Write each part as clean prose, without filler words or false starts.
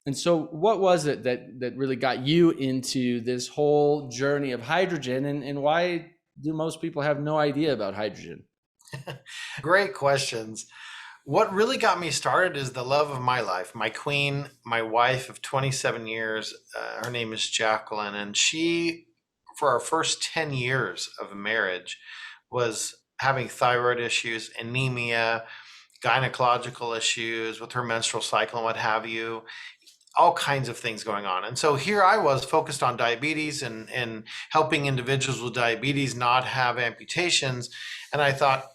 And so what was it that really got you into this whole journey of hydrogen, and why do most people have no idea about hydrogen? Great questions. What really got me started is the love of my life. My queen, my wife of 27 years, her name is Jacqueline, and she, for our first 10 years of marriage, was having thyroid issues, anemia, gynecological issues with her menstrual cycle and what have you, all kinds of things going on. And so here I was focused on diabetes and helping individuals with diabetes not have amputations. And I thought,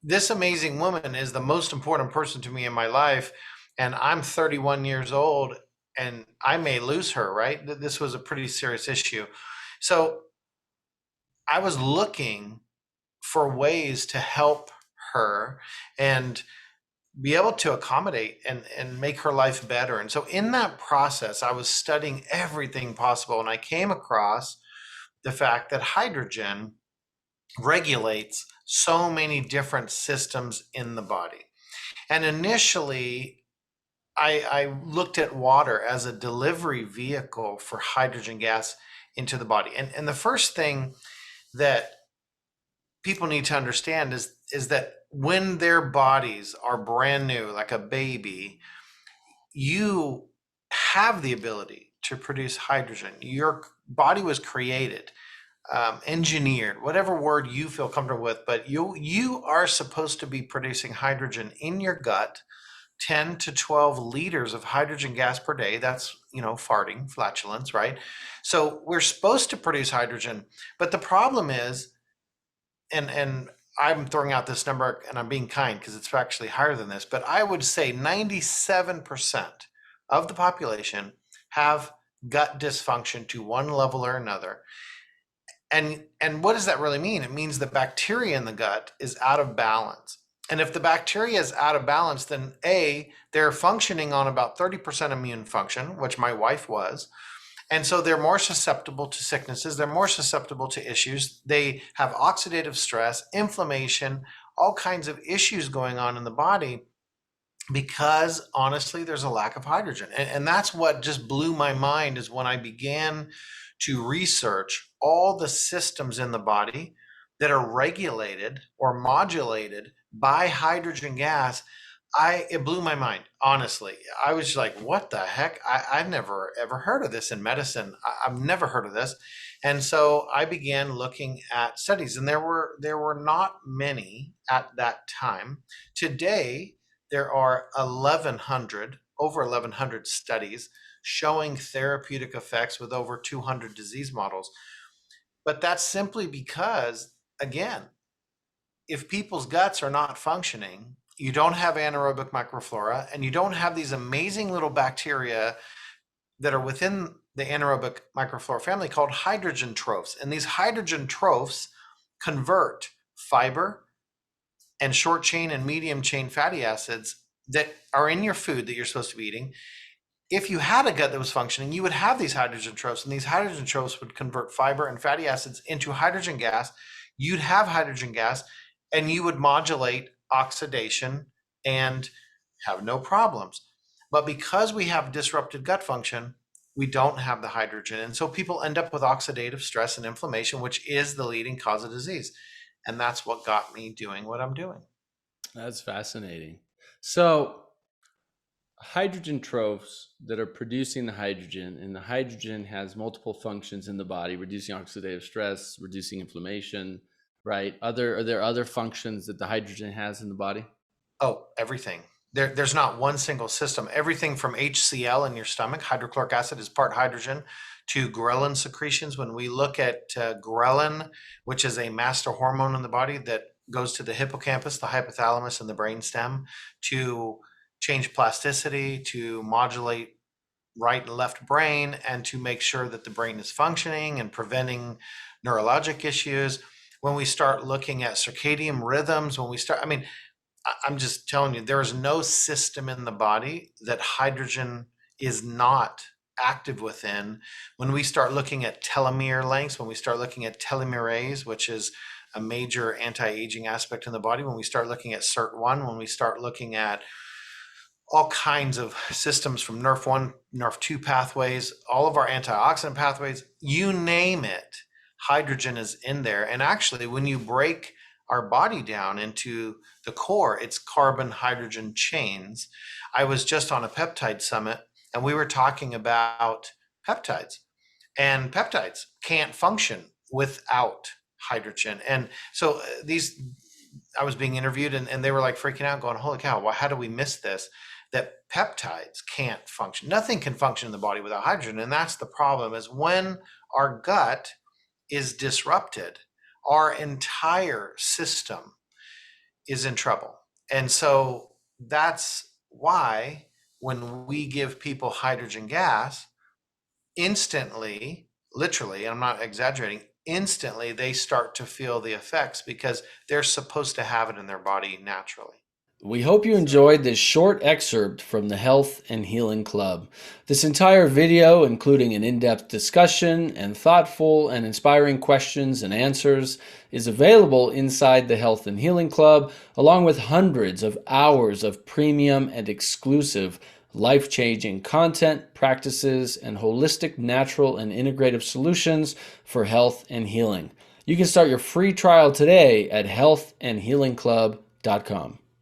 this amazing woman is the most important person to me in my life. And I'm 31 years old and I may lose her, right? This was a pretty serious issue. So I was looking for ways to help her and be able to accommodate and make her life better. And so in that process, I was studying everything possible. And I came across the fact that hydrogen regulates so many different systems in the body. And initially, I looked at water as a delivery vehicle for hydrogen gas into the body. And the first thing that people need to understand is that when their bodies are brand new, like a baby, you have the ability to produce hydrogen. Your body was created, engineered, whatever word you feel comfortable with, but you are supposed to be producing hydrogen in your gut, 10 to 12 liters of hydrogen gas per day. That's, farting, flatulence, right? So we're supposed to produce hydrogen, but the problem is, and I'm throwing out this number and I'm being kind because it's actually higher than this, but I would say 97% of the population have gut dysfunction to one level or another. And what does that really mean? It means the bacteria in the gut is out of balance. And if the bacteria is out of balance, then they're functioning on about 30% immune function, which my wife was. And so they're more susceptible to sicknesses. They're more susceptible to issues. They have oxidative stress, inflammation, all kinds of issues going on in the body because honestly, there's a lack of hydrogen. And that's what just blew my mind is when I began to research all the systems in the body that are regulated or modulated by hydrogen gas. It blew my mind, honestly. I was like, what the heck? I've never ever heard of this in medicine. I've never heard of this. And so I began looking at studies, and there were not many at that time. Today, there are 1,100, over 1,100 studies showing therapeutic effects with over 200 disease models. But that's simply because, again, if people's guts are not functioning, you don't have anaerobic microflora, and you don't have these amazing little bacteria that are within the anaerobic microflora family called hydrogen trophs. And these hydrogen trophs convert fiber and short chain and medium chain fatty acids that are in your food that you're supposed to be eating. If you had a gut that was functioning, you would have these hydrogen trophs, and these hydrogen trophs would convert fiber and fatty acids into hydrogen gas. You'd have hydrogen gas, and you would modulate oxidation and have no problems. But because we have disrupted gut function, we don't have the hydrogen. And so people end up with oxidative stress and inflammation, which is the leading cause of disease. And that's what got me doing what I'm doing. That's fascinating. So hydrogen trophs that are producing the hydrogen, and the hydrogen has multiple functions in the body, reducing oxidative stress, reducing inflammation, right? Are there other functions that the hydrogen has in the body? Oh, everything. There's not one single system. Everything from HCl in your stomach, hydrochloric acid is part hydrogen, to ghrelin secretions. When we look at ghrelin, which is a master hormone in the body that goes to the hippocampus, the hypothalamus, and the brainstem to change plasticity, to modulate right and left brain, and to make sure that the brain is functioning and preventing neurologic issues. When we start looking at circadian rhythms, I mean, I'm just telling you, there is no system in the body that hydrogen is not active within. When we start looking at telomere lengths, when we start looking at telomerase, which is a major anti-aging aspect in the body, when we start looking at SIRT1, when we start looking at all kinds of systems from NRF1, NRF2 pathways, all of our antioxidant pathways, you name it, hydrogen is in there. And actually, when you break our body down into the core, it's carbon hydrogen chains. I was just on a peptide summit and we were talking about peptides, and peptides can't function without hydrogen. And so I was being interviewed and they were like freaking out going, holy cow, how do we miss this? That peptides can't function. Nothing can function in the body without hydrogen. And that's the problem, is when our gut is disrupted, our entire system is in trouble. And so that's why when we give people hydrogen gas, instantly, literally, and I'm not exaggerating, instantly they start to feel the effects because they're supposed to have it in their body naturally. We hope you enjoyed this short excerpt from the Health and Healing Club. This entire video, including an in-depth discussion and thoughtful and inspiring questions and answers, is available inside the Health and Healing Club, along with hundreds of hours of premium and exclusive life-changing content, practices, and holistic, natural, and integrative solutions for health and healing. You can start your free trial today at healthandhealingclub.com.